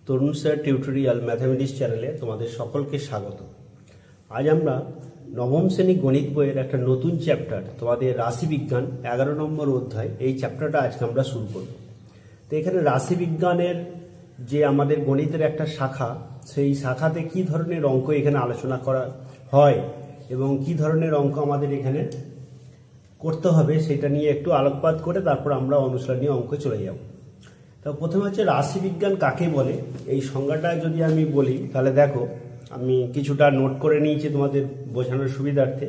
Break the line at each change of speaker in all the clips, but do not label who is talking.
তরুণ sir tutorial mathematics চ্যানেলে তোমাদের সকলকে স্বাগত। আজ আমরা নবম শ্রেণী গণিত বইয়ের একটা নতুন চ্যাপ্টার, তোমাদের রাশিবিজ্ঞান 11 নম্বর অধ্যায়, এই চ্যাপ্টারটা আজকে আমরা শুরু করব। তো এখানে রাশিবিজ্ঞানের যে আমাদের গণিতের একটা শাখা, সেই শাখাতে কি ধরনের অঙ্ক এখানে আলোচনা করা হয় এবং কি ধরনের অঙ্ক আমাদের এখানে করতে হবে সেটা নিয়ে একটু আলোকপাত করে তারপর আমরা অনুশীলনীয় অঙ্কে চলে যাব। তো প্রথমে হচ্ছে রাশিবিজ্ঞান কাকে বলে, এই সংজ্ঞাটা যদি আমি বলি তাহলে দেখো, আমি কিছুটা নোট করে নিয়েছি তোমাদের বোঝানোর সুবিধার্থে।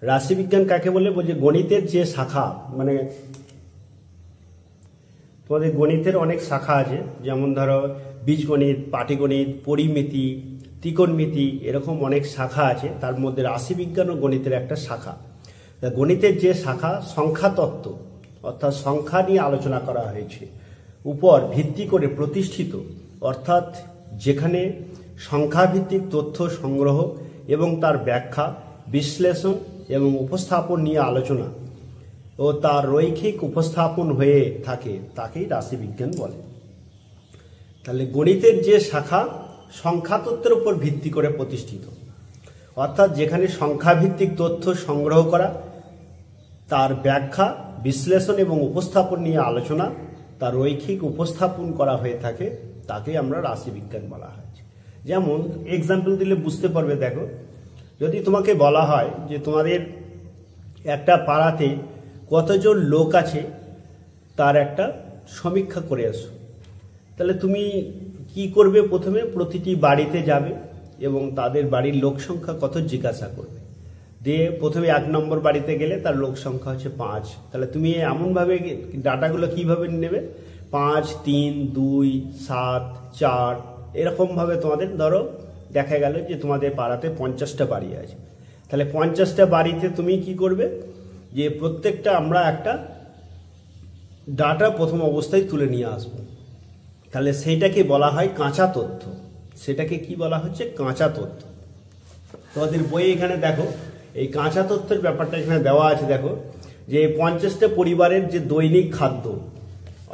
রাশিবিজ্ঞান কাকে বলে, বলছে গণিতের যে শাখা, মানে তোমাদের গণিতের অনেক শাখা আছে, যেমন ধরো বীজগণিত, পাটিগণিত, পরিমিতি, ত্রিকোণমিতি, এরকম অনেক শাখা আছে। তার মধ্যে রাশিবিজ্ঞান ও গণিতের একটা শাখা। গণিতের যে শাখা সংখ্যাতত্ত্ব, অর্থাৎ সংখ্যা নিয়ে আলোচনা করা হয়েছে, উপর ভিত্তি করে প্রতিষ্ঠিত, অর্থাৎ যেখানে সংখ্যাভিত্তিক তথ্য সংগ্রহ এবং তার ব্যাখ্যা, বিশ্লেষণ এবং উপস্থাপন নিয়ে আলোচনা ও তার রৈখিক উপস্থাপন হয়ে থাকে, তাকেই রাশিবিজ্ঞান বলে। তাহলে গণিতের যে শাখা সংখ্যাতত্ত্বের উপর ভিত্তি করে প্রতিষ্ঠিত, অর্থাৎ যেখানে সংখ্যাভিত্তিক তথ্য সংগ্রহ করা, তার ব্যাখ্যা, বিশ্লেষণ এবং উপস্থাপন নিয়ে আলোচনা, তার রৈখিক উপস্থাপন করা হয়ে থাকে, তাকে আমরা রাশিবিজ্ঞান বলা হয়। যেমন এক্সাম্পল দিলে বুঝতে পারবে। দেখো, যদি তোমাকে বলা হয় যে তোমাদের একটা পাড়াতে কতজন লোক আছে তার একটা সমীক্ষা করে আসো, তাহলে তুমি কি করবে? প্রথমে প্রতিটি বাড়িতে যাবে এবং তাদের বাড়ির লোক সংখ্যা কত জিজ্ঞাসা করবে। দিয়ে প্রথমে 1 নম্বর বাড়িতে গেলে তার লোক সংখ্যা হচ্ছে 5। তাহলে তুমি এমনভাবে ডাটাগুলো কিভাবে নেবে? 5, 3, 2, 7, 4, এরকমভাবে তোমাদের ধরো দেখা গেল যে তোমাদের পাড়াতে 50টা বাড়ি আছে। তাহলে 50টা বাড়িতে তুমি কি করবে? যে প্রত্যেকটা আমরা একটা ডাটা প্রথম অবস্থায় তুলে নিয়ে আসবো। তাহলে সেইটাকে বলা হয় কাঁচা তথ্য। সেটাকে কি বলা হচ্ছে? কাঁচা তথ্য। তোমাদের বইয়ে এখানে দেখো, এই কাঁচা তথ্যের ব্যাপারটা এখানে দেওয়া আছে। দেখো যে 50টা পরিবারের যে দৈনিক খাদ্য,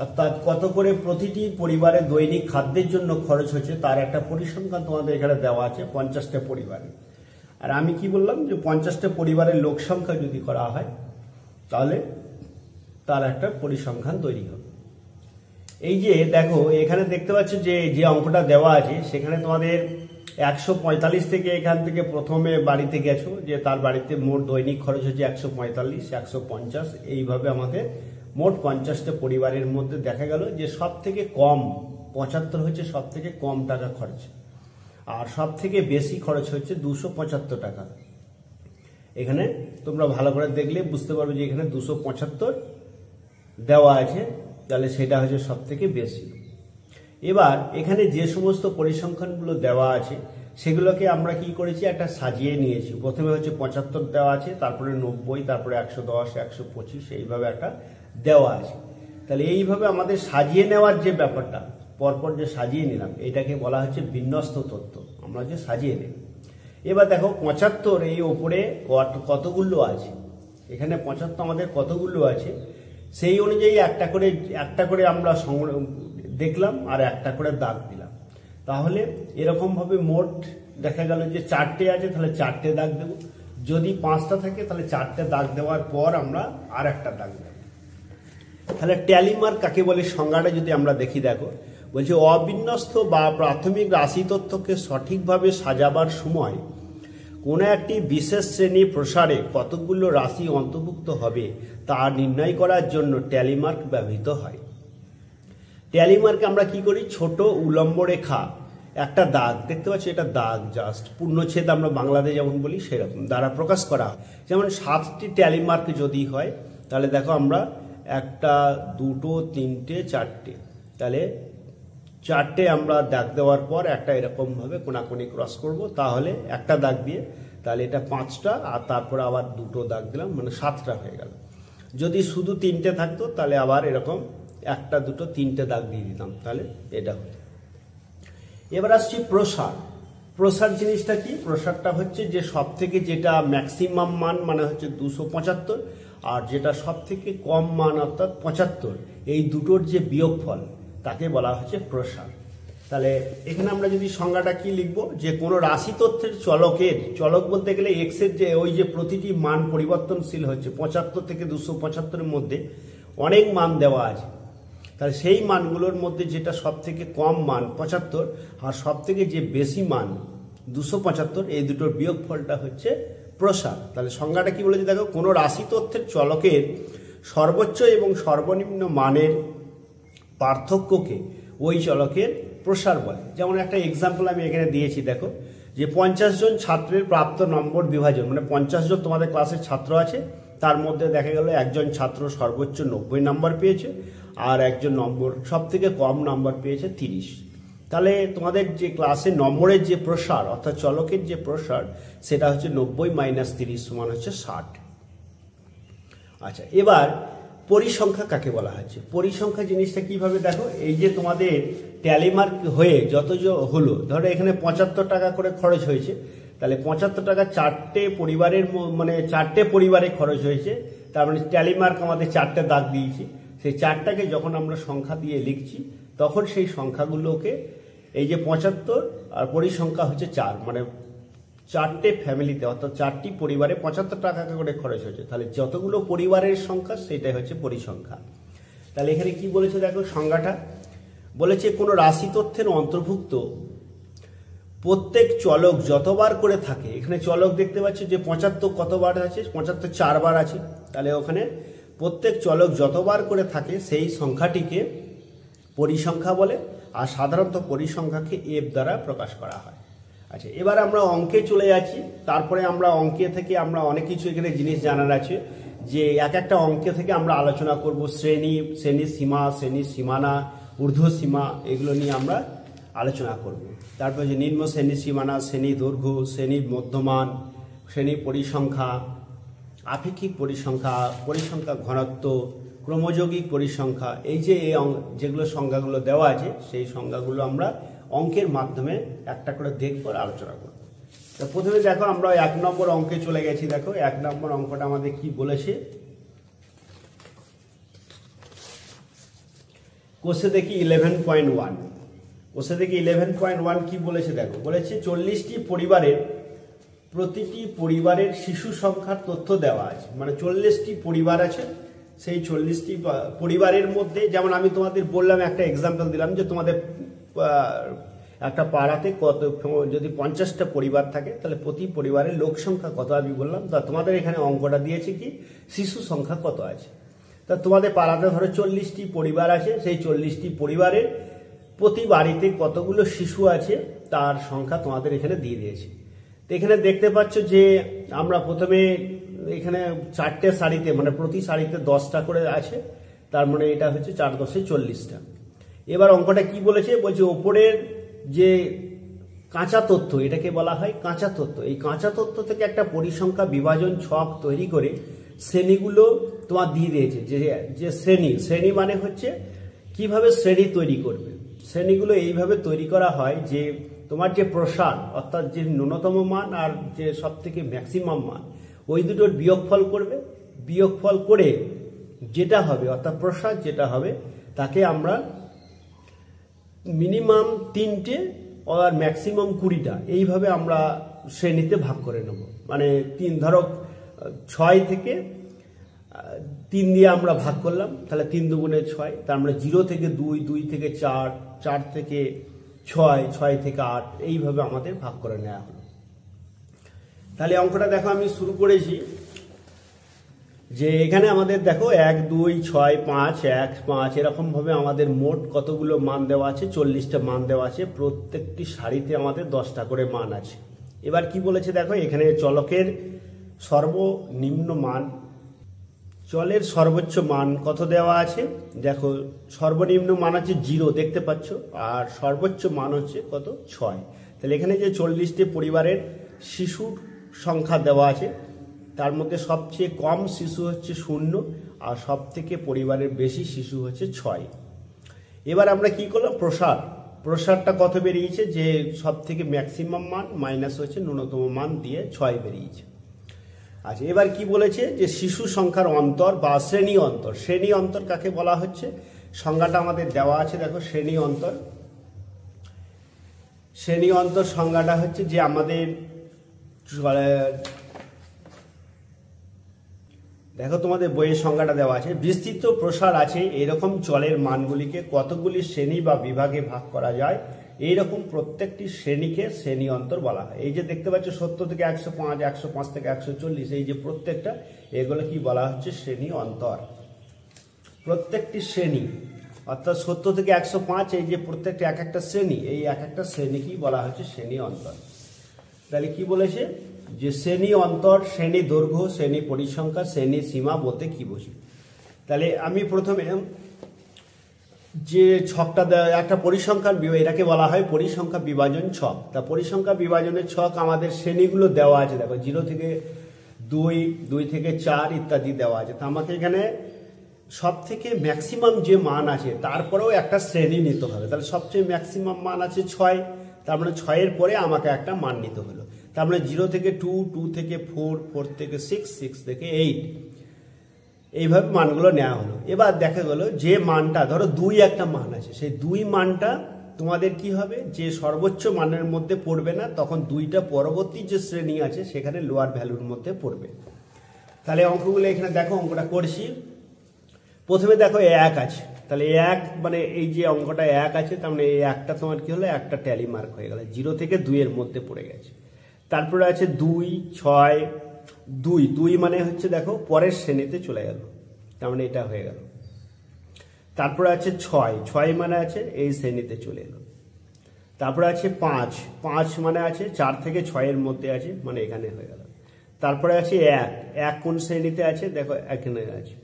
অর্থাৎ কত করে প্রতিটি পরিবারের দৈনিক খাদ্যের জন্য খরচ হচ্ছে, তার একটা পরিসংখ্যান তোমাদের এখানে দেওয়া আছে 50টা পরিবারে। আর আমি কি বললাম যে 50টা পরিবারের লোক সংখ্যা যদি করা হয় তাহলে তার একটা পরিসংখ্যান তৈরি হবে। এই যে দেখো এখানে দেখতে পাচ্ছ যে অঙ্কটা দেওয়া আছে, সেখানে তোমাদের 145 থেকে, এখান থেকে প্রথমে বাড়িতে গেছো যে তার বাড়িতে মোট দৈনিক খরচ হচ্ছে 145, 150, এইভাবে আমাদের মোট 50টা পরিবারের মধ্যে দেখা গেল যে সব থেকে কম 75 হচ্ছে সব থেকে কম টাকা খরচ, আর সব থেকে বেশি খরচ হচ্ছে 275 টাকা। এখানে তোমরা ভালো করে দেখলে বুঝতে পারবে যে এখানে 275 দেওয়া আছে, তাহলে সেটা হচ্ছে সব থেকে বেশি। এবার এখানে যে সমস্ত পরিসংখ্যানগুলো দেওয়া আছে সেগুলোকে আমরা কি করেছি? একটা সাজিয়ে নিয়েছি। প্রথমে হচ্ছে 75 দেওয়া আছে, তারপরে 90, তারপরে 110, 125, এইভাবে একটা দেওয়া আছে। তাহলে এইভাবে আমাদের সাজিয়ে নেওয়ার যে ব্যাপারটা, পরপর যে সাজিয়ে নিলাম, এটাকে বলা হচ্ছে বিন্যস্ত তথ্য। আমরা যে সাজিয়ে নিই। এবার দেখো 75 এই ওপরে কতগুলো আছে, এখানে 75 আমাদের কতগুলো আছে, সেই অনুযায়ী একটা করে আমরা দেখলাম আর একটা করে দাগ দিলাম। তাহলে এরকম ভাবে মোট দেখা গেল যে 4টে আছে, তাহলে 4টে দাগ দেব। যদি 5টা থাকে তাহলে 4টে দাগ দেওয়ার পর আমরা আর একটা দাগ দেব। তাহলে ট্যালি মার্ক কাকে বলে সংজ্ঞাটা যদি আমরা দেখি, দেখো বলছে অবিন্যস্ত বা প্রাথমিক রাশি তথ্যকে সঠিকভাবে সাজাবার সময় কোনো একটি বিশেষ শ্রেণী প্রসারে কতগুলো রাশি অন্তর্ভুক্ত হবে তা নির্ণয় করার জন্য ট্যালি মার্ক ব্যবহৃত হয়। ট্যালি মার্কে আমরা কি করি? ছোট উলম্ব রেখা একটা দাগ দেখতে পাচ্ছি, এটা দাগ, জাস্ট পূর্ণচ্ছেদ আমরা বাংলাতে যেমন বলি সেরকম দ্বারা প্রকাশ করা হয়। যেমন 7টি ট্যালি মার্ক যদি হয় তাহলে দেখো আমরা 1, 2, 3, 4টে, তাহলে 4টে আমরা দাগ দেওয়ার পর একটা এরকমভাবে কোনাকুনি ক্রস করব, তাহলে একটা দাগ দিয়ে তাহলে এটা 5টা, আর তারপর আবার 2টো দাগ দিলাম, মানে 7টা হয়ে গেল। যদি শুধু 3টে থাকতো তাহলে আবার এরকম 1, 2, 3টে দাগ দিয়ে দিতাম, তাহলে এটা হতো। এবার আসছি প্রসার। প্রসার জিনিসটা কি? প্রসারটা হচ্ছে যে সব থেকে যেটা ম্যাক্সিমাম মান মানে হচ্ছে 275, আর যেটা সব থেকে কম মান অর্থাৎ 75, এই দুটোর যে বিয়োগফল তাকে বলা হচ্ছে প্রসার। তাহলে এখানে আমরা যদি সংজ্ঞাটা কি লিখবো, যে কোনো রাশি তথ্যের চলকের, চলক বলতে গেলে এক্স এর যে ওই যে প্রতিটি মান পরিবর্তনশীল হচ্ছে 75 থেকে 275 এর মধ্যে অনেক মান দেওয়া আছে, তাহলে সেই মানগুলোর মধ্যে যেটা সব থেকে কম মান 75 আর সব থেকে যে বেশি মান 275, এই দুটোর বিয়োগফলটা হচ্ছে প্রসার। তাহলে সংজ্ঞাটা কি বলেছে দেখো, কোনো রাশি তথ্যের চলকের সর্বোচ্চ এবং সর্বনিম্ন মানের পার্থক্যকে ওই চলকের প্রসার বলে। যেমন একটা এক্সাম্পল আমি এখানে দিয়েছি, দেখো যে 50 জন ছাত্রের প্রাপ্ত নম্বর বিভাজন, মানে 50 জন তোমাদের ক্লাসের ছাত্র আছে, তার মধ্যে দেখা গেল একজন ছাত্র সর্বোচ্চ 90 নম্বর পেয়েছে আর একজন নম্বর সব থেকে কম নম্বর পেয়েছে 30। তাহলে তোমাদের যে ক্লাসে নম্বরের যে প্রসার অর্থাৎ চলকের যে প্রসার সেটা হচ্ছে 90 - 30 সমান হচ্ছে 60। আচ্ছা, এবার পরিসংখ্যা কাকে বলা হচ্ছে? পরিসংখ্যা জিনিসটা কিভাবে দেখো, এই যে তোমাদের ট্যালি মার্ক হয়ে যত হলো, ধরো এখানে 75 টাকা করে খরচ হয়েছে, তাহলে 75 টাকা চারটে পরিবারের মানে চারটে পরিবারে খরচ হয়েছে, তার মানে ট্যালি মার্ক আমাদের চারটে দাগ দিয়েছি, সেই চারটাকে যখন আমরা সংখ্যা দিয়ে লিখছি তখন সেই সংখ্যাগুলোকে এই যে 75 আর পরিসংখ্যা হচ্ছে 4, মানে চারটে ফ্যামিলিতে অর্থাৎ চারটি পরিবারে 75 টাকা করে খরচ হয়েছে, তাহলে যতগুলো পরিবারের সংখ্যা সেটাই হচ্ছে পরিসংখ্যা। তাহলে এখানে কি বলেছে দেখো, সংজ্ঞাটা বলেছে কোনো রাশি তথ্যের অন্তর্ভুক্ত প্রত্যেক চলক যতবার করে থাকে, এখানে চলক দেখতে পাচ্ছি যে 75 কতবার আছে, 75 4বার আছে, তাহলে ওখানে প্রত্যেক চলক যতবার করে থাকে সেই সংখ্যাটিকে পরিসংখ্যা বলে, আর সাধারণত পরিসংখ্যাকে এফ দ্বারা প্রকাশ করা হয়। আচ্ছা, এবার আমরা অঙ্কে চলে যাচ্ছি, তারপরে আমরা অঙ্কে থেকে আমরা অনেক কিছু এখানে জিনিস জানার আছে, যে এক একটা অঙ্কে থেকে আমরা আলোচনা করব শ্রেণী, শ্রেণীর সীমা, শ্রেণীর সীমানা, ঊর্ধ্বসীমা, এগুলো নিয়ে আমরা আলোচনা করব। তারপরে যে নিম্ন শ্রেণীর সীমানা, শ্রেণী দৈর্ঘ্য, শ্রেণীর মধ্যমান, শ্রেণী পরিসংখ্যা, আপেক্ষিক পরিসংখ্যা, পরিসংখ্যা ঘনত্ব, ক্রমযৌগিক পরিসংখ্যা, এই যে যেগুলো সংজ্ঞাগুলো দেওয়া আছে সেই সংজ্ঞাগুলো আমরা অঙ্কের মাধ্যমে একটা করে দেখব আর আলোচনা করব। তো প্রথমে দেখো আমরা 1 নম্বর অঙ্কে চলে গেছি। দেখো 1 নম্বর অঙ্কটা আমাদের কি বলেছে, কোষে দেখি 11.1, কোষে দেখি 11.1 কি বলেছে দেখো, বলেছে 40টি পরিবারের প্রতিটি পরিবারের শিশু সংখ্যার তথ্য দেওয়া আছে, মানে 40টি পরিবার আছে, সেই 40টি পরিবারের মধ্যে, যেমন আমি তোমাদের বললাম একটা এক্সাম্পল দিলাম যে তোমাদের একটা পাড়াতে কত যদি 50টা পরিবার থাকে তাহলে প্রতি পরিবারের লোক সংখ্যা কত আমি বললাম, তা তোমাদের এখানে অঙ্কটা দিয়েছে কি শিশু সংখ্যা কত আছে। তা তোমাদের পাড়াতে ধরো 40টি পরিবার আছে, সেই 40টি পরিবারের প্রতি বাড়িতে কতগুলো শিশু আছে তার সংখ্যা তোমাদের এখানে দিয়ে দিয়েছে। তো এখানে দেখতে পাচ্ছ যে আমরা প্রথমে এখানে 4টে সারিতে, মানে প্রতি সারিতে 10টা করে আছে, তার মানে এটা হচ্ছে 4 × 10 = 40টা। এবার অঙ্কটা কি বলেছে, বলছে ওপরের যে কাঁচা তথ্য, এটাকে বলা হয় কাঁচা তথ্য, এই কাঁচা তথ্য থেকে একটা পরিসংখ্যা বিভাজন ছক তৈরি করে শ্রেণীগুলো তোমার দিয়ে দিয়েছে। যে শ্রেণী মানে হচ্ছে কিভাবে শ্রেণী তৈরি করবে, শ্রেণীগুলো এইভাবে তৈরি করা হয় যে তোমার যে প্রসার অর্থাৎ যে ন্যূনতম মান আর যে সব থেকে ম্যাক্সিমাম মান, ওই দুটোর বিয়োগফল করবে, বিয়োগফল করে যেটা হবে অর্থাৎ প্রসার যেটা হবে তাকে আমরা মিনিমাম 3টে আর ম্যাক্সিমাম 20টা এইভাবে আমরা শ্রেণীতে ভাগ করে নেব। মানে 3 ধরো 6 থেকে 3 দিয়ে আমরা ভাগ করলাম, তাহলে 3 × 2 = 6, তার মানে 0 থেকে 2, 2 থেকে 4, 4 থেকে 6, 6 থেকে 8, এইভাবে আমাদের ভাগ করে নেওয়া হলো। তাহলে অঙ্কটা দেখো আমি শুরু করেছি যে এখানে আমাদের দেখো 1, 2, 6, 5, 1, 5 এরকম ভাবে আমাদের মোট কতগুলো মান দেওয়া আছে, 40টা মান দেওয়া আছে, প্রত্যেকটি সারিতে আমাদের 10টা করে মান আছে। এবার কি বলেছে দেখো, এখানে চলকের সর্বনিম্ন মান, চলের সর্বোচ্চ মান কত দেওয়া আছে দেখো, সর্বনিম্ন মান হচ্ছে 0 দেখতে পাচ্ছ, আর সর্বোচ্চ মান হচ্ছে কত 6। তাহলে এখানে যে 40টি পরিবারের শিশুর সংখ্যা দেওয়া আছে তার মধ্যে সবচেয়ে কম শিশু হচ্ছে 0 আর সব থেকে পরিবারের বেশি শিশু হচ্ছে 6। এবার আমরা কি করলাম, প্রসারটা কত বেরিয়েছে, যে সব থেকে ম্যাক্সিমাম মান মাইনাস হচ্ছে ন্যূনতম মান দিয়ে 6 বেরিয়েছে। আচ্ছা, এবার কি বলেছে যে শিশু সংখ্যার অন্তর বা শ্রেণী অন্তর, শ্রেণী অন্তর কাকে বলা হচ্ছে, সংজ্ঞাটা আমাদের দেওয়া আছে দেখো, শ্রেণী অন্তর শ্রেণী অন্তর সংজ্ঞাটা হচ্ছে যে আমাদের দেখো তোমাদের বইয়ের সংজ্ঞাটা দেওয়া আছে, বিস্তৃত প্রসার আছে এরকম চলের মানগুলিকে কতগুলি শ্রেণী বা বিভাগে ভাগ করা যায়, এইরকম প্রত্যেকটি শ্রেণীকে শ্রেণী অন্তর বলা হয়। এই যে দেখতে পাচ্ছ 70 থেকে 105, 105 থেকে 140, এই যে প্রত্যেকটা, এগুলো কি বলা হচ্ছে? শ্রেণী অন্তর। প্রত্যেকটি শ্রেণী অর্থাৎ 70 থেকে 105, এই যে প্রত্যেকটা এক একটা শ্রেণী, এই এক একটা শ্রেণীকেই বলা হচ্ছে শ্রেণী অন্তর। তাহলে কি বলেছে যে শ্রেণী অন্তর, শ্রেণী দৈর্ঘ্য, শ্রেণী পরিসংখ্যা, শ্রেণী সীমা বলতে কি বুঝি? তাহলে আমি প্রথমে যে ছকটা একটা পরিসংখ্যান এটাকে বলা হয় পরিসংখ্যা বিভাজন ছক। তা পরিসংখ্যা বিভাজনের ছক আমাদের শ্রেণীগুলো দেওয়া আছে, দেখো 0 থেকে 2, 2 থেকে 4 ইত্যাদি দেওয়া আছে। তা আমাকে এখানে সব থেকে ম্যাক্সিমাম যে মান আছে তারপরেও একটা শ্রেণী নিতে হবে। তাহলে সবচেয়ে ম্যাক্সিমাম মান আছে 6, তার মানে 6-এর পরে আমাকে একটা মান নিতে হলো। তার মানে 0 থেকে 2, 2 থেকে 4, 4 থেকে 6, 6 থেকে 8, এইভাবে মানগুলো নেওয়া হলো। এবার দেখা গেল যে মানটা, ধরো 2 একটা মান আছে, সেই 2 মানটা তোমাদের কি হবে, যে সর্বোচ্চ মানের মধ্যে পড়বে না, তখন 2টা পরবর্তী যে শ্রেণী আছে সেখানে লোয়ার ভ্যালুর মধ্যে পড়বে। তাহলে অঙ্কগুলো এখানে দেখো, অঙ্কটা করছি। প্রথমে দেখো 1 আছে, তাহলে 1 মানে এই যে অঙ্কটা 1 আছে, তার মানে এই একটা তোমার কি হলো, একটা ট্যালি মার্ক হয়ে গেল, 0 থেকে 2 এর মধ্যে পড়ে গেছে। তারপরে আছে 2, 6, 2 মানে হচ্ছে দেখো পরের শ্রেণীতে চলে গেল, তার মানে এটা হয়ে গেল। তারপরে আছে 6 মানে আছে এই শ্রেণীতে চলে এলো। তারপরে আছে 5 মানে আছে 4 থেকে 6 এর মধ্যে আছে, মানে এখানে হয়ে গেল। তারপরে আছে 1 কোন শ্রেণীতে আছে, দেখো এখানে আছে,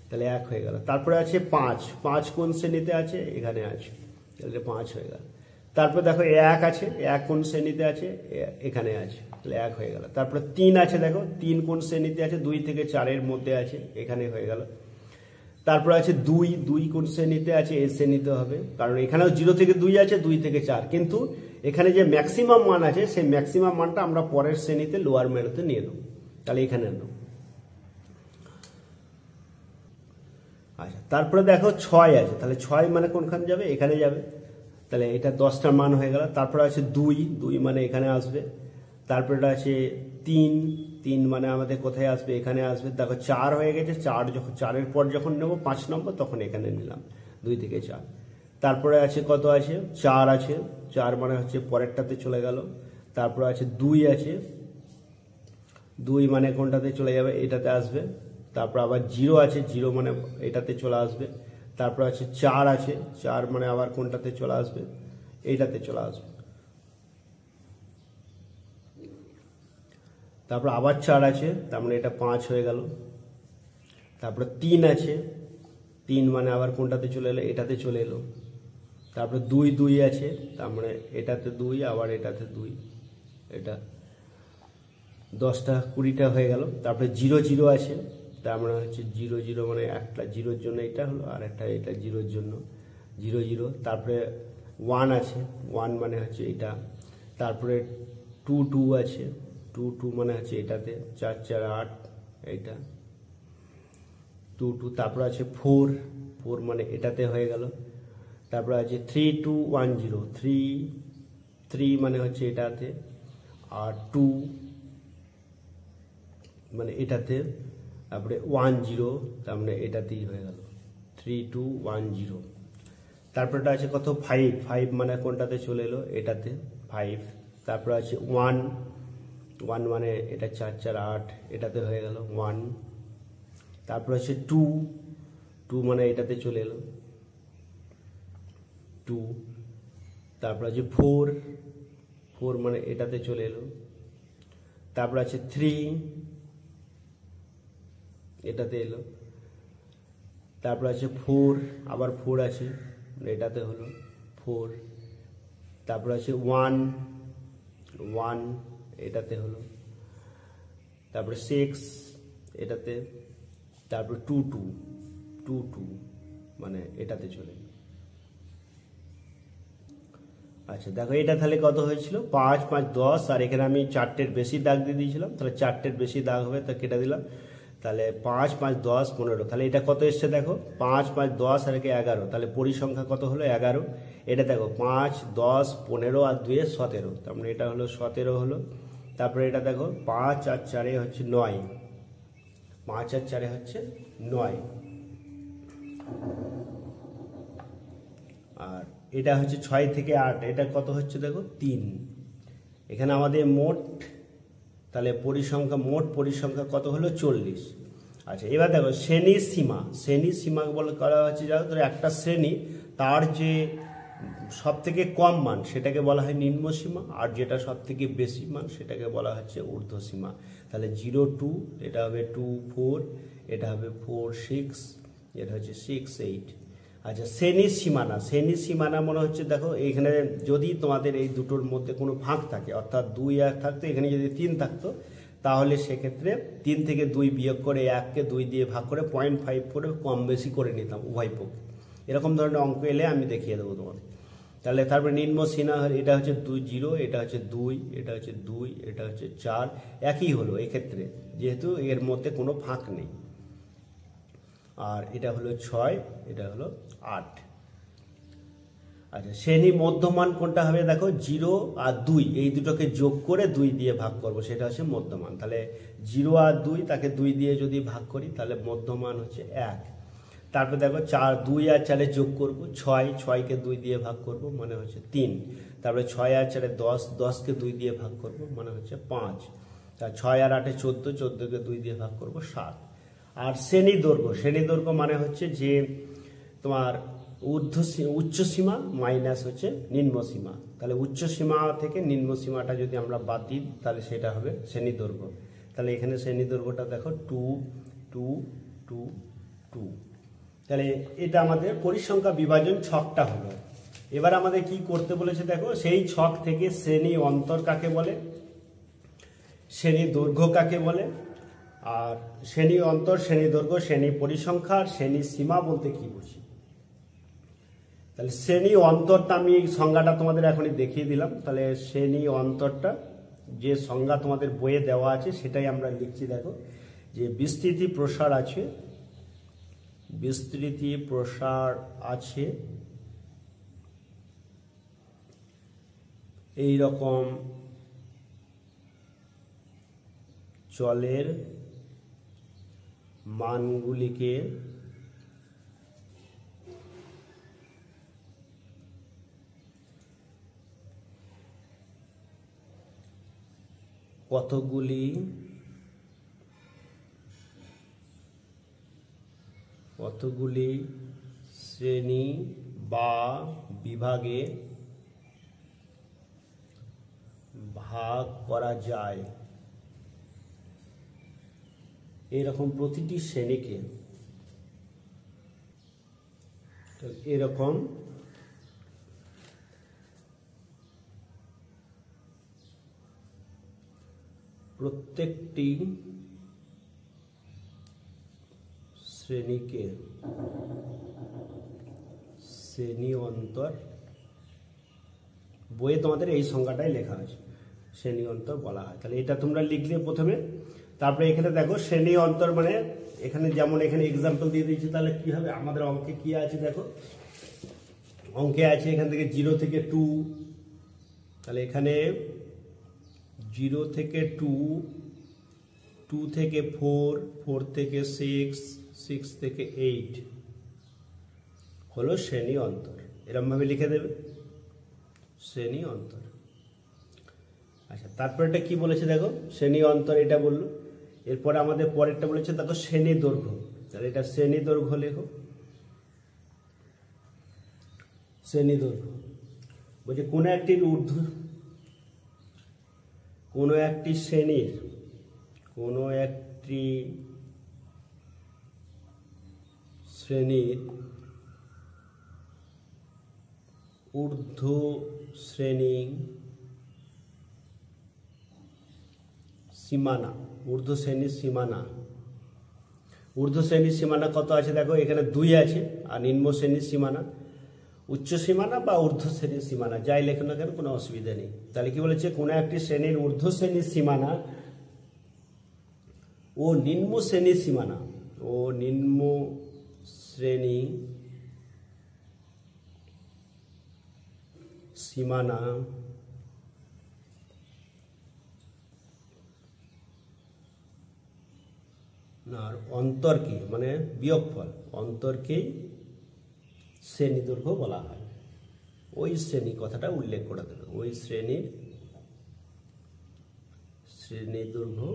তাহলে 1 হয়ে গেল। তারপরে আছে 5 কোন শ্রেণীতে আছে, এখানে আছে, তাহলে 5 হয়ে গেল। তারপরে দেখো 1 আছে, 1 কোন শ্রেণীতে আছে, এখানে আছে, তাহলে 1 হয়ে গেল। তারপরে 3 আছে, দেখো 3 কোন শ্রেণীতে আছে, 2 থেকে 4 এর মধ্যে আছে, এখানে হয়ে গেল। তারপরে আছে 2 কোন শ্রেণীতে আছে, এই শ্রেণীতে হবে, কারণ এখানেও 0 থেকে 2 আছে, 2 থেকে 4, কিন্তু এখানে যে ম্যাক্সিমাম মান আছে সেই ম্যাক্সিমাম মানটা আমরা পরের শ্রেণীতে লোয়ার মেরুতে নিয়ে নেব, তাহলে এখানে নেব। আচ্ছা, তারপরে দেখো 6 আছে, তাহলে 6 মানে কোনখানে যাবে, এখানে যাবে, তাহলে এটা 10টা মান হয়ে গেল। তারপরে আছে 2 মানে এখানে আসবে। তারপরে আছে 3 মানে আমাদের কোথায় আসবে, এখানে আসবে। দেখো 4 হয়ে গেছে, 4-এর পর যখন নেব 5 নম্বর, তখন এখানে নিলাম 2 থেকে 4। তারপরে আছে কত আছে, 4 আছে, 4 মানে হচ্ছে পরেরটাতে চলে গেল। তারপরে আছে 2 আছে, 2 মানে কোনটাতে চলে যাবে, এটাতে আসবে। তারপর আবার 0 আছে, 0 মানে এটাতে চলে আসবে। তারপর আছে 4 আছে, 4 মানে আবার কোনটাতে চলে আসবে, এইটাতে চলে আসবে। তারপর আবার 4 আছে, তার মানে এটা 5 হয়ে গেল। তারপরে 3 আছে, 3 মানে আবার কোনটাতে চলে এলো, এটাতে চলে এলো। তারপরে 2 আছে, তার মানে এটাতে 2, আবার এটাতে 2, এটা 10টা 20টা হয়ে গেল। তারপরে 0 আছে, তার মানে হচ্ছে 0 মানে একটা 0-র জন্য এটা হলো, আর একটা এটা 0-র জন্য 0। তারপরে 1 আছে, 1 মানে হচ্ছে এটা। তারপরে 2 আছে, 2 মানে হচ্ছে এটাতে, 4 4 8, এইটা 2। তারপরে আছে 4 মানে এটাতে হয়ে গেল। তারপরে আছে 3 2 1 0, 3 মানে হচ্ছে এটাতে, আর 2 মানে এটাতে। তারপরে 1 0, তার মানে এটাতেই হয়ে গেল, 3 2 1 0। তারপরে আছে কত, 5 মানে কোনটাতে চলে এলো, এটাতে 5। তারপরে আছে 1 মানে এটা 4 4 8, এটাতে হয়ে গেল 1। তারপরে আছে 2 মানে এটাতে চলে এলো 2। তারপর আছে 4 মানে এটাতে চলে এলো। তারপর আছে 3, এটাতে এলো। তারপর আছে 4, আবার 4 আছে, এটাতে হলো 4। তারপর আছে 1 এটাতে হলো। তারপরে 6 এটাতে। তারপর 2 মানে এটাতে চলে। আচ্ছা দেখো এটা তাহলে কত হয়েছিল, 5 5 10, আর এখানে আমি 4টের বেশি দাগ দিয়ে দিয়েছিলাম, তাহলে 4টের বেশি দাগ হবে, তা কেটে দিলাম। তাহলে 5 5 10 15, তাহলে এটা কত এসছে দেখো, 5 5 10 আর 11, তাহলে পরিসংখ্যা কত হলো 11। এটা দেখো 5 10 15 আর 2 17, তার মানে এটা হলো 17 হলো। তারপরে এটা দেখো 5 আর 4 হচ্ছে 9, 5 আর 4 হচ্ছে 9, আর এটা হচ্ছে 6 থেকে 8, এটা কত হচ্ছে দেখো 3। এখানে আমাদের মোট, তাহলে মোট পরিসংখ্যা কত হলো 40। আচ্ছা, এবার দেখো শ্রেণীর সীমা বলে করা হচ্ছে, যারা ধরো একটা শ্রেণী, তার যে সব থেকে কম মান সেটাকে বলা হয় নিম্ন সীমা, আর যেটা সব থেকে বেশি মান সেটাকে বলা হচ্ছে ঊর্ধ্ব সীমা। তাহলে 0 2, এটা হবে 2 4, এটা হবে 4 6, এটা হচ্ছে 6 8। আচ্ছা, শ্রেণীর সীমানা মনে হচ্ছে দেখো এখানে যদি তোমাদের এই দুটোর মধ্যে কোনো ফাঁক থাকে, অর্থাৎ 2 1 থাকতো, এখানে যদি 3 থাকতো, তাহলে সেক্ষেত্রে 3 থেকে 2 বিয়োগ করে 1কে 2 দিয়ে ভাগ করে 0.5 করে কম বেশি করে নিতাম উভয় পক্ষে। এরকম ধরনের অঙ্ক এলে আমি দেখিয়ে দেবো তোমাদের। তাহলে তারপরে নিম্ন সীমা, এটা হচ্ছে 2 0, এটা হচ্ছে 2, এটা হচ্ছে 2, এটা হচ্ছে 4, একই হলো এক্ষেত্রে, যেহেতু এর মধ্যে কোনো ফাঁক নেই। আর এটা হলো 6, এটা হলো 8। আচ্ছা, শ্রেণী মধ্যমান কোনটা হবে দেখো, 0 আর 2, এই দুটোকে যোগ করে 2 দিয়ে ভাগ করব, সেটা হচ্ছে মধ্যমান। তাহলে 0 আর 2, তাকে 2 দিয়ে যদি ভাগ করি তাহলে মধ্যমান হচ্ছে 1। তারপরে দেখো 4 2 আর 4 যোগ করব, 6কে 2 দিয়ে ভাগ করব, মানে হচ্ছে 3। তারপরে 6 আর 4 10, 10কে 2 দিয়ে ভাগ করব, মানে হচ্ছে 5। তার 6 আর 8 14, 14কে 2 দিয়ে ভাগ করব, 7। আর শ্রেণী দৈর্ঘ্য মানে হচ্ছে যে তোমার উচ্চ সীমা মাইনাস হচ্ছে নিম্ন সীমা। তাহলে উচ্চ সীমা থেকে নিম্ন সীমাটা যদি আমরা বাদ দিই তাহলে সেটা হবে শ্রেণী দৈর্ঘ্য। তাহলে এখানে শ্রেণী দৈর্ঘ্যটা দেখো 2 2 2 2। তাহলে এটা আমাদের পরিসংখ্যা বিভাজন ছকটা হলো। এবার আমাদের কি করতে বলেছে দেখো, সেই ছক থেকে শ্রেণী অন্তর কাকে বলে, শ্রেণী দৈর্ঘ্য কাকে বলে, আর শ্রেণী অন্তর, শ্রেণী দৈর্ঘ্য, শ্রেণী পরিসংখ্যা, আর শ্রেণী সীমা বলতে কি বুঝি। তাহলে শ্রেণী অন্তরটা আমি এই সংজ্ঞাটা তোমাদের এখনই দেখিয়ে দিলাম। তাহলে শ্রেণী অন্তরটা যে সংজ্ঞা তোমাদের বইয়ে দেওয়া আছে সেটাই আমরা লিখছি। দেখো যে বিস্তৃতি প্রসার আছে এই রকম চলের মানগুলিকে কতগুলি শ্রেণী বা বিভাগে ভাগ করা যায়, এরকম প্রতিটি শ্রেণীকে এরকম প্রত্যেকটি শ্রেণীকে শ্রেণী অন্তর, বইয়ে তোমাদের এই সংজ্ঞাটাই লেখা আছে, শ্রেণী অন্তর বলা হয়। তাহলে এটা তোমরা লিখলে প্রথমে। তারপরে এখানে দেখো শ্রেণী অন্তর মানে এখানে যেমন এখানে এক্সাম্পল দিয়ে দিয়েছি, তাহলে কি হবে আমাদের অঙ্কে কি আছে দেখো, অঙ্কে আছে এখান থেকে 0 থেকে 2, তাহলে এখানে 0 থেকে 2, 2 থেকে 4, 4 থেকে 6, 6 থেকে 8 হলো শ্রেণী অন্তর। এরকম ভাবে লিখে দেবে শ্রেণী অন্তর। আচ্ছা, তারপর এটা কি বলেছে দেখো, শ্রেণী অন্তর এটা বললো। এরপরে আমাদের পরেরটা বলেছে দেখো শ্রেণী দৈর্ঘ্য। তাহলে এটা শ্রেণী দৈর্ঘ্য লেখো। শ্রেণী দৈর্ঘ্য বলছে কোনো একটি শ্রেণীর ঊর্ধ্ব শ্রেণীর সীমানা কত আছে দেখো, এখানে 2 আছে। আর নিম্ন শ্রেণীর সীমানা, উচ্চ সীমানা বা ঊর্ধ্ব শ্রেণীর সীমানা যাই লেখো না কেন কোনো অসুবিধা নেই। তাহলে কি বলেছে, কোনো একটি শ্রেণীর ঊর্ধ্ব শ্রেণীর সীমানা ও নিম্ন শ্রেণীর সীমানা, ও নিম্ন শ্রেণী সীমানা আর অন্তরকে মানে বিয়োগফল অন্তরকেই শ্রেণী দৈর্ঘ্য বলা হয়। ওই শ্রেণী কথাটা উল্লেখ করে দিল, ওই শ্রেণীর শ্রেণী দৈর্ঘ্য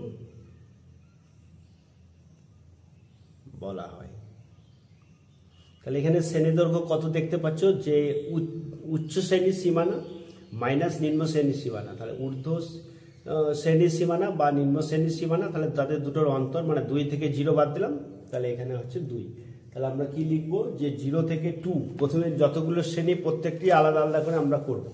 বলা হয়। তাহলে এখানে শ্রেণী দৈর্ঘ্য কত দেখতে পাচ্ছ, যে উচ্চ শ্রেণীর সীমানা মাইনাস নিম্ন শ্রেণীর সীমানা, তাহলে ঊর্ধ্ব শ্রেণীর সীমানা বা নিম্ন শ্রেণীর সীমানা, তাহলে তাদের দুটোর অন্তর মানে 2 থেকে 0 বাদ দিলাম, তাহলে এখানে হচ্ছে 2। তাহলে আমরা কি লিখব, যে 0 থেকে 2 প্রথমে যতগুলো শ্রেণী প্রত্যেকটি আলাদা আলাদা করে আমরা করব।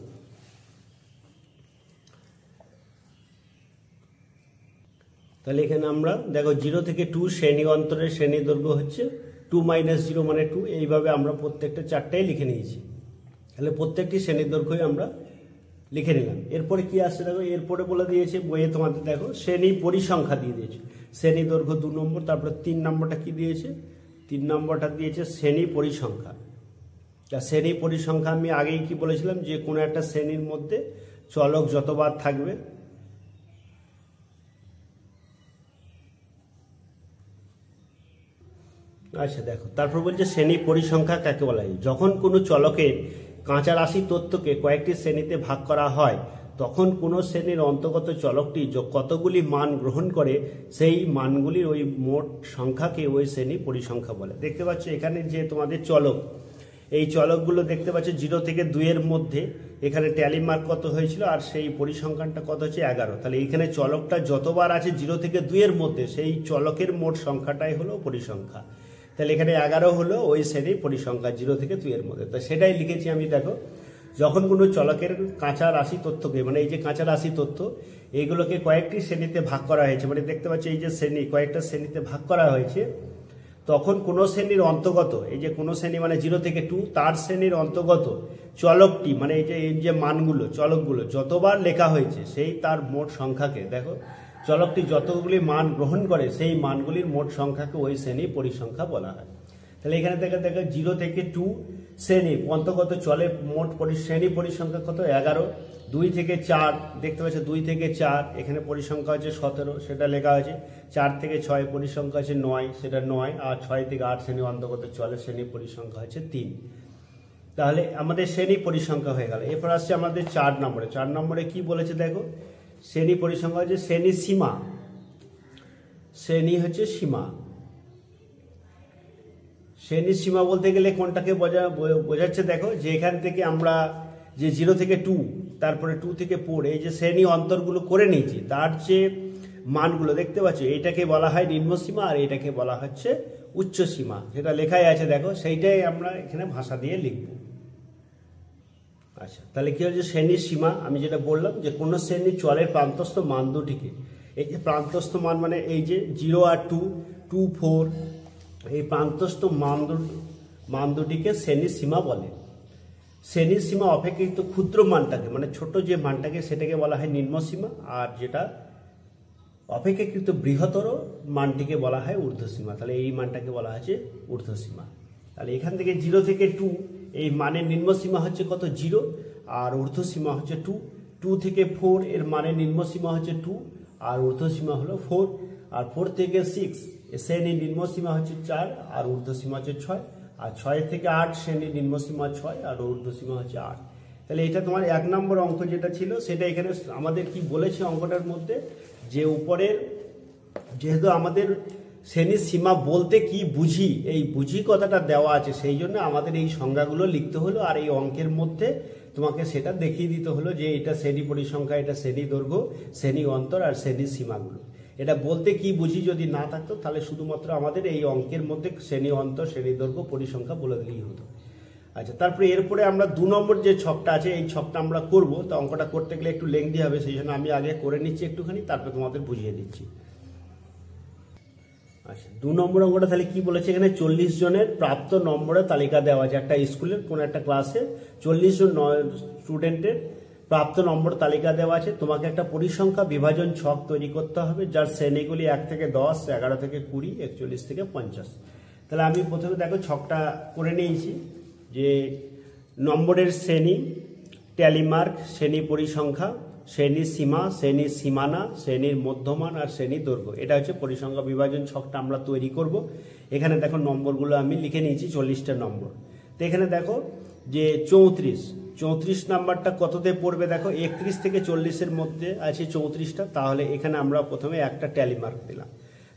তাহলে এখানে আমরা দেখো 0 থেকে 2 শ্রেণী অন্তরের শ্রেণী দৈর্ঘ্য হচ্ছে 2 - 0 মানে 2, এইভাবে আমরা প্রত্যেকটা চারটাই লিখে নিয়েছি। তাহলে প্রত্যেকটি শ্রেণীর দৈর্ঘ্যই আমরা লিখে নিলাম। এরপরে কি আসছে দেখো, এরপরে বলে দিয়েছে বইয়ে তোমাদের দেখো শ্রেণী পরিসংখ্যা দিয়ে দিয়েছে, শ্রেণী দৈর্ঘ্য 2 নম্বর, তারপরে 3 নম্বরটা কি দিয়েছে, 3 নম্বরটা দিয়েছে শ্রেণী পরিসংখ্যা। শ্রেণী পরিসংখ্যা আমি আগেই কি বলেছিলাম, যে কোনো একটা শ্রেণীর মধ্যে চলক যতবার থাকবে আচ্ছা দেখো, তারপর বলছে শ্রেণী পরিসংখ্যা কাকে বলা হয়, যখন কোনো চলকের কাঁচা রাশি তথ্যকে কয়েকটি শ্রেণীতে ভাগ করা হয় তখন কোনো শ্রেণীর অন্তর্গত চলকটি কতগুলি মান গ্রহণ করে সেই মানগুলির ওই মোট সংখ্যাকে ওই শ্রেণী পরিসংখ্যা বলে। দেখতে পাচ্ছ এখানে যে তোমাদের চলক, এই চলকগুলো দেখতে পাচ্ছ 0 থেকে 2 এর মধ্যে এখানে ট্যালি মার্ক কত হয়েছিল আর সেই পরিসংখ্যানটা কত হচ্ছে 11। তাহলে এখানে চলকটা যতবার আছে 0 থেকে 2 এর মধ্যে সেই চলকের মোট সংখ্যাটাই হলো পরিসংখ্যা। তাহলে এখানে 11 হলো ওই শ্রেণীর পরিসংখ্যা 0 থেকে 2 এর মধ্যে। তো সেটাই লিখেছি আমি। দেখো, যখন কোনো চলকের কাঁচা রাশি তথ্যকে মানে এই যে কাঁচা রাশি তথ্য এইগুলোকে কয়েকটি শ্রেণীতে ভাগ করা হয়েছে, মানে দেখতে পাচ্ছি এই যে শ্রেণী কয়েকটা শ্রেণীতে ভাগ করা হয়েছে, তখন কোনো শ্রেণীর অন্তর্গত এই যে কোনো শ্রেণী মানে 0 থেকে 2 তার শ্রেণীর অন্তর্গত চলকটি মানে এই যে মানগুলো চলকগুলো যতবার লেখা হয়েছে সেই তার মোট সংখ্যাকে, দেখো চলকটি যতগুলি মান গ্রহণ করে সেই মানগুলির মোট সংখ্যাকে ওই শ্রেণী পরিসংখ্যা বলা হয়। তাহলে এখানে দেখো 0 থেকে 2 শ্রেণী অন্তর্গত চলে মোট শ্রেণী পরিসংখ্যা কত 11। 2 থেকে 4 দেখতে পাচ্ছ 2 থেকে 4 এখানে পরিসংখ্যা হচ্ছে 17, সেটা লেখা হয়েছে। 4 থেকে 6 পরিসংখ্যা হচ্ছে 9, সেটা 9। আর 6 থেকে 8 শ্রেণী অন্তর্গত চলে শ্রেণী পরিসংখ্যা হচ্ছে 3। তাহলে আমাদের শ্রেণী পরিসংখ্যা হয়ে গেল। এরপর আসছে আমাদের 4 নম্বরে। 4 নম্বরে কি বলেছে দেখো, শ্রেণী পরিসংখ্যা হচ্ছে শ্রেণী সীমা। শ্রেণী হচ্ছে সীমা। শ্রেণীর সীমা বলতে গেলে কোনটাকে বোঝাচ্ছে দেখো, যে এখান থেকে আমরা যে 0 থেকে 2 তারপরে 2 থেকে 4 এই যে শ্রেণী অন্তরগুলো করে নিয়েছি তার যে মানগুলো দেখতে পাচ্ছ এইটাকে বলা হয় নিম্ন সীমা আর এইটাকে বলা হচ্ছে উচ্চ সীমা। যেটা লেখাই আছে দেখো সেইটাই আমরা এখানে ভাষা দিয়ে লিখব। আচ্ছা, তাহলে কি হচ্ছে শ্রেণীর সীমা, আমি যেটা বললাম যে কোনো শ্রেণীর চলের প্রান্তস্থ মান দুটিকে, এই যে প্রান্তস্থ মান মানে এই যে 0 আর 2, 2, 4 এই প্রান্তস্থ মান দুটিকে শ্রেণীর সীমা বলে। শ্রেণীর সীমা অপেক্ষাকৃত ক্ষুদ্র মানটাকে মানে ছোট যে মানটাকে সেটাকে বলা হয় নিম্ন সীমা, আর যেটা অপেক্ষাকৃত বৃহত্তর মানটিকে বলা হয় ঊর্ধ্বসীমা। তাহলে এই মানটাকে বলা হচ্ছে ঊর্ধ্বসীমা। তাহলে এখান থেকে 0 থেকে 2 এই মানের নিম্ন সীমা হচ্ছে কত 0 আর ঊর্ধ্বসীমা হচ্ছে 2। 2 থেকে 4 এর মানের নিম্ন সীমা হচ্ছে 2 আর ঊর্ধ্বসীমা হলো 4। আর 4 থেকে 6 শ্রেণীর নিম্ন সীমা হচ্ছে 4 আর ঊর্ধ্বসীমা হচ্ছে 6। আর 6 থেকে 8 শ্রেণীর নিম্ন সীমা 6 আর ঊর্ধ্বসীমা হচ্ছে 8। তাহলে এটা তোমার 1 নম্বর অঙ্ক যেটা ছিল সেটা এখানে আমাদের কি বলেছে অঙ্কটার মধ্যে, যে উপরের যেহেতু আমাদের শ্রেণীর সীমা বলতে কি বুঝি এই বুঝি কথাটা দেওয়া আছে, সেই জন্য আমাদের এই সংজ্ঞাগুলো লিখতে হলো। আর এই অঙ্কের মধ্যে তোমাকে সেটা দেখিয়ে দিতে হলো যে এটা শ্রেণী পরিসংখ্যা, এটা শ্রেণী দৈর্ঘ্য, শ্রেণী অন্তর আর শ্রেণীর সীমাগুলো। এটা বলতে কি বুঝি যদি না থাকতো তাহলে শুধুমাত্র আমাদের এই অঙ্কের মধ্যে শ্রেণী অন্তর, শ্রেণী দৈর্ঘ্য, পরিসংখ্যা বলে দিলেই হতো। আচ্ছা, তারপরে এরপরে আমরা 2 নম্বর যে ছকটা আছে এই ছকটা আমরা করব। তো অঙ্কটা করতে গেলে একটু লেংদি হবে, সেই জন্য আমি আগে করে নিচ্ছি একটুখানি, তারপরে তোমাদের বুঝিয়ে দিচ্ছি। আচ্ছা, 2 নম্বর অঙ্কটা তাহলে কি বলেছে, এখানে 40 জনের প্রাপ্ত নম্বরের তালিকা দেওয়া আছে। একটা স্কুলের কোন একটা ক্লাসে 40 জন স্টুডেন্টের প্রাপ্ত নম্বর তালিকা দেওয়া আছে। তোমাকে একটা পরিসংখ্যা বিভাজন ছক তৈরি করতে হবে, যার শ্রেণীগুলি 1 থেকে 10, 11 থেকে 20, 41 থেকে 50। তাহলে আমি প্রথমে দেখো ছকটা করে নিয়েছি যে নম্বরের শ্রেণী, ট্যালিমার্ক, শ্রেণী পরিসংখ্যা, শ্রেণীর সীমা, শ্রেণীর সীমানা, শ্রেণীর মধ্যমান আর শ্রেণীর দৈর্ঘ্য। এটা হচ্ছে পরিসংখ্যা বিভাজন ছকটা আমরা তৈরি করব। এখানে দেখো নম্বরগুলো আমি লিখে নিয়েছি, 40টা নম্বর। তো এখানে দেখো যে 34 নাম্বারটা কততে পড়বে দেখো, 31 থেকে 40-এর মধ্যে আছে 34টা, তাহলে এখানে আমরা প্রথমে একটা ট্যালি মার্ক দিলাম।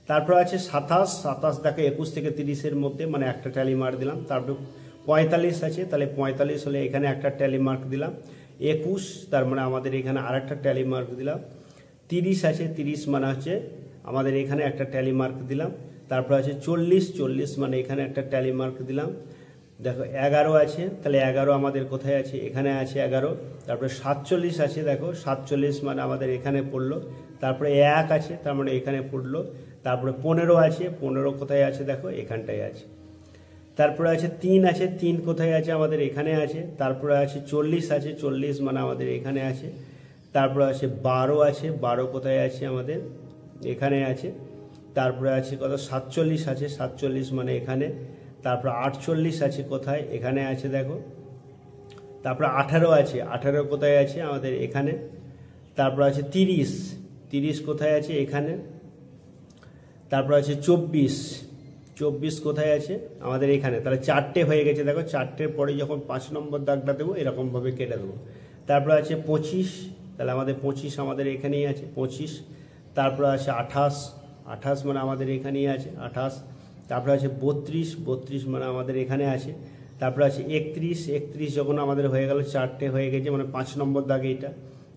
তারপর আছে 27 দেখো 21 থেকে 30-এর মধ্যে, মানে একটা ট্যালি মার্ক দিলাম। তারপর 45 আছে, তাহলে 45 হলে এখানে একটা ট্যালি মার্ক দিলাম। 21 তার মানে আমাদের এখানে আরেকটা ট্যালি মার্ক দিলাম। 30 আছে, 30 মানে হচ্ছে আমাদের এখানে একটা ট্যালি মার্ক দিলাম। তারপর আছে 40 মানে এখানে একটা ট্যালি মার্ক দিলাম। দেখো 11 আছে, তাহলে 11 আমাদের কোথায় আছে, এখানে আছে 11। তারপরে 47 আছে, দেখো 47 মানে আমাদের এখানে পড়লো। তারপরে 1 আছে, তার মানে এখানে পড়লো। তারপরে 15 আছে, 15 কোথায় আছে দেখো এখানটায় আছে। তারপরে আছে 3 আছে, 3 কোথায় আছে আমাদের এখানে আছে। তারপরে আছে 40 আছে, 40 মানে আমাদের এখানে আছে। তারপরে আছে 12 আছে, 12 কোথায় আছে আমাদের এখানে আছে। তারপরে আছে কত 47 আছে, 47 মানে এখানে। তারপর 48 আছে কোথায়, এখানে আছে দেখো। তারপর 18 আছে, 18 কোথায় আছে আমাদের এখানে। তারপর আছে 30 কোথায় আছে এখানে। তারপর আছে 24 কোথায় আছে আমাদের এখানে। তাহলে 4টে হয়ে গেছে দেখো, 4টের পরে যখন 5 নম্বর দাগটা দেবো এরকমভাবে কেটে দেবো। তারপর আছে 25, তাহলে আমাদের 25 আমাদের এখানেই আছে 25। তারপর আছে 28 মানে আমাদের এখানেই আছে 28। তারপরে আছে 32 মানে আমাদের এখানে আছে। তারপরে আছে 31 যখন আমাদের হয়ে গেল, 4টে হয়ে গেছে মানে 5 নম্বর দাগে এটা।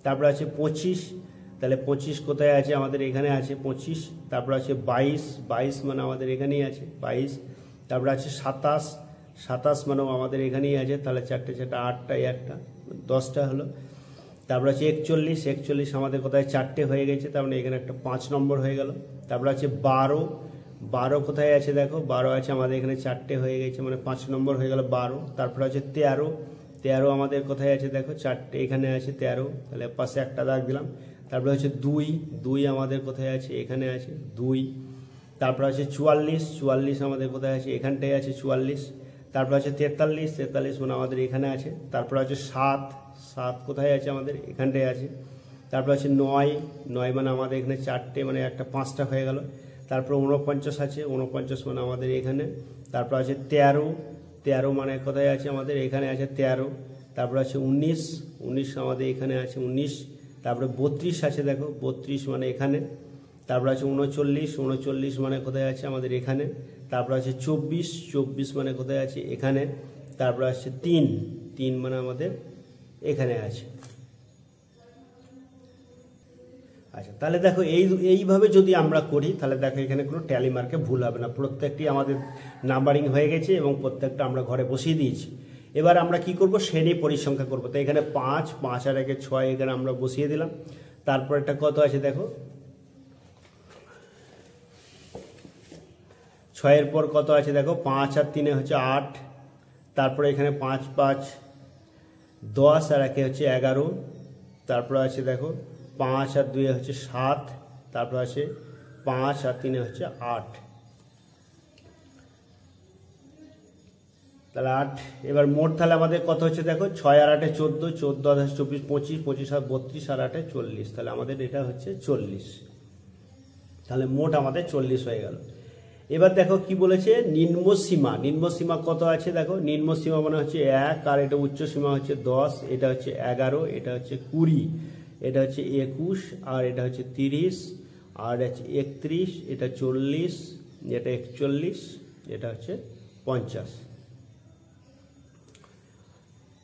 তারপরে আছে 25, তাহলে 25 কোথায় আছে আমাদের এখানে আছে 25। তারপর আছে 22 মানে আমাদের এখানেই আছে 22। তারপরে আছে 27 মানেও আমাদের এখানেই আছে, তাহলে 4টে 8টাই একটা 10টা হলো। তারপর আছে 41 আমাদের কোথায় 4টে হয়ে গেছে, তার মানে এখানে একটা 5 নম্বর হয়ে গেল। তারপর আছে 12 কোথায় আছে দেখো, 12 আছে আমাদের এখানে 4টে হয়ে গেছে মানে 5 নম্বর হয়ে গেল 12। তারপর আছে 13 আমাদের কোথায় আছে দেখো 4টে এখানে আছে 13, তাহলে পাশে একটা দাগ দিলাম। তারপরে হচ্ছে 2 আমাদের কোথায় আছে এখানে আছে 2। তারপর আছে 44 আমাদের কোথায় আছে এখানটায় আছে 44। তারপর আছে 43 মানে আমাদের এখানে আছে। তারপর আছে 7 কোথায় আছে আমাদের এখানটায় আছে। তারপর আছে 9 মানে আমাদের এখানে 4টে মানে একটা 5টা হয়ে গেল। তারপর 49 আছে, 49 মানে আমাদের এখানে। তারপর আছে 13 মানে কোথায় আছে আমাদের এখানে আছে 13। তারপর আছে 19 আমাদের এখানে আছে 19। তারপরে 32 আছে দেখো, 32 মানে এখানে। তারপর আছে 39 মানে কোথায় আছে আমাদের এখানে। তারপর আছে 24 মানে কোথায় আছে এখানে। তারপর আছে 3 মানে আমাদের এখানে আছে। আচ্ছা, তাহলে দেখো এইভাবে যদি আমরা করি তাহলে দেখো এখানে কোনো ট্যালি মার্কে ভুল হবে না, প্রত্যেকটি আমাদের নাম্বারিং হয়ে গেছে এবং প্রত্যেকটা আমরা ঘরে বসিয়ে দিয়েছি। এবার আমরা কি করব, শ্রেণী পরিসংখ্যা করব। তো এখানে 5 আর 1 6 এখানে আমরা বসিয়ে দিলাম। তারপর এটা কত আছে দেখো, 6-এর পর কত আছে দেখো, 5 আর 3 হচ্ছে 8। তারপরে এখানে 5 5 10 আর 1 হচ্ছে 11। তারপর আছে দেখো 5 আর 2 হচ্ছে 7। তারপর আছে 5 আর 3 হচ্ছে 8, তাহলে 8। এবার মোট তাহলে আমাদের কত হচ্ছে দেখো, 6 আর 8 14, 14 আর 24 25, 25 আর 32 আর 8 40, তাহলে আমাদের এটা হচ্ছে 40। তাহলে মোট আমাদের 40 হয়ে গেল। এবার দেখো কি বলেছে, নিম্ন সীমা কত আছে দেখো, নিম্ন সীমা মানে হচ্ছে 1, আর এটা উচ্চ সীমা হচ্ছে 10, এটা হচ্ছে 11, এটা হচ্ছে 20, এটা হচ্ছে 21, আর এটা হচ্ছে 30, আর হচ্ছে 31, এটা 40, এটা 41, এটা হচ্ছে 50।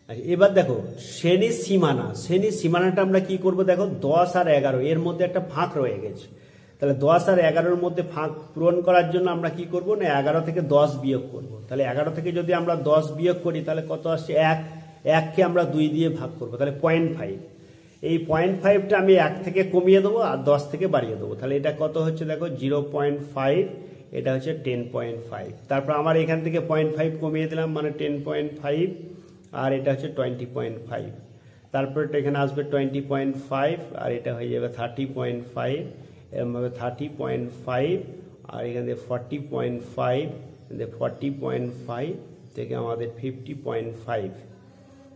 আচ্ছা, এবার দেখো শ্রেণী সীমানাটা আমরা কি করব দেখো, 10 আর 11 এর মধ্যে একটা ফাঁক রয়ে গেছে। তাহলে 10 আর 11-র মধ্যে ফাঁক পূরণ করার জন্য আমরা কি করব না, 11 থেকে 10 বিয়োগ করব। তাহলে 11 থেকে যদি আমরা 10 বিয়োগ করি তাহলে কত আসছে, 1কে আমরা 2 দিয়ে ভাগ করব, তাহলে 0.5। এই 0.5টা আমি 1 থেকে কমিয়ে দেবো আর 10 থেকে বাড়িয়ে দেবো। তাহলে এটা কত হচ্ছে দেখো 0.5, এটা হচ্ছে 10.5। তারপর আমার এখান থেকে 0.5 কমিয়ে দিলাম মানে 10.5, আর এটা হচ্ছে 20.5। তারপর এটা এখানে আসবে 20.5 আর এটা হয়ে যাবে 30.5, এরকমভাবে 30.5 আর এখানে 40.5, 40.5 থেকে আমাদের 50.5।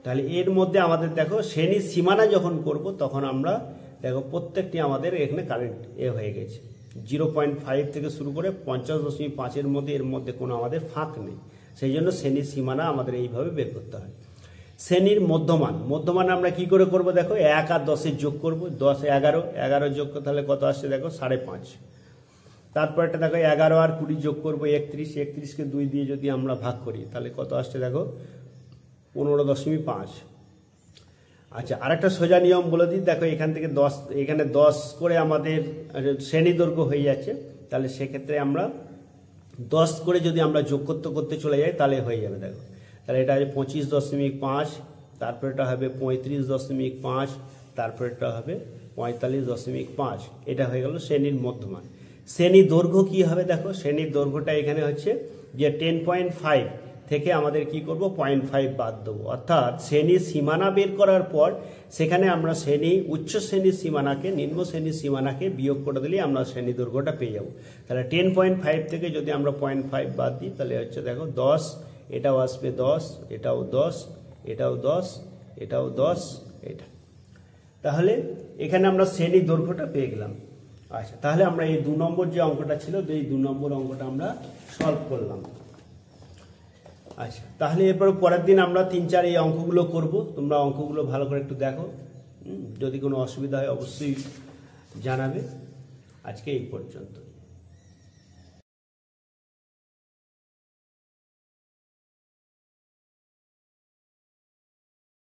তাহলে এর মধ্যে আমাদের দেখো শ্রেণীর সীমানা যখন করব তখন আমরা দেখো প্রত্যেকটি আমাদের এখানে কারেন্ট হয়ে গেছে। 0.5 থেকে শুরু করে 50.5-এর মধ্যে এর মধ্যে কোনো আমাদের ফাঁক নেই, সেই জন্য শ্রেণীর সীমানা আমাদের এইভাবে বের করতে হয়। শ্রেণীর মধ্যমান আমরা কি করে করব দেখো 1 আর 10-এর যোগ করব, 10 11 যোগ তাহলে কত আসছে দেখো 5.5। তারপর এটা দেখো 11 আর 20 যোগ করব 31, 31কে 2 দিয়ে যদি আমরা ভাগ করি তাহলে কত আসছে দেখো 15.5। আচ্ছা, আরেকটা সোজা নিয়ম বলে দিই, দেখো এখান থেকে 10, এখানে 10 করে আমাদের শ্রেণী দৈর্ঘ্য হয়ে যাচ্ছে, তাহলে সেক্ষেত্রে আমরা 10 করে যদি আমরা যোগ করতে করতে চলে যাই তাহলে হয়ে যাবে। দেখো তাহলে এটা হবে 25.5, তারপর এটা হবে 35.5, তারপর এটা হবে 45.5। এটা হয়ে গেল শ্রেণীর মধ্যমান। শ্রেণীর দৈর্ঘ্য কি হবে দেখো, শ্রেণীর দৈর্ঘ্যটা এখানে হচ্ছে যে 10.5 থেকে আমাদের কি করব 0.5 বাদ দেবো, অর্থাৎ শ্রেণীর সীমানা বের করার পর সেখানে আমরা উচ্চ শ্রেণীর সীমানাকে নিম্ন শ্রেণীর সীমানাকে বিয়োগ করে দিলেই আমরা শ্রেণী দৈর্ঘ্যটা পেয়ে যাব। তাহলে 10.5 থেকে যদি আমরা 0.5 বাদ দিই তাহলে হচ্ছে দেখো 10, এটাও আসবে 10, এটাও 10, এটাও 10, এটাও 10, এটা। তাহলে এখানে আমরা শ্রেণী দৈর্ঘ্যটা পেয়ে গেলাম। আচ্ছা, তাহলে আমরা এই 2 নম্বর যে অঙ্কটা ছিল এই 2 নম্বর অঙ্কটা আমরা সলভ করলাম। আচ্ছা, তাহলে এরপর পরের দিন আমরা 3-4 এই অঙ্কগুলো করব। তোমরা অঙ্কগুলো ভালো করে একটু দেখো, যদি কোনো অসুবিধা হয় অবশ্যই জানাবে। আজকে এই পর্যন্ত।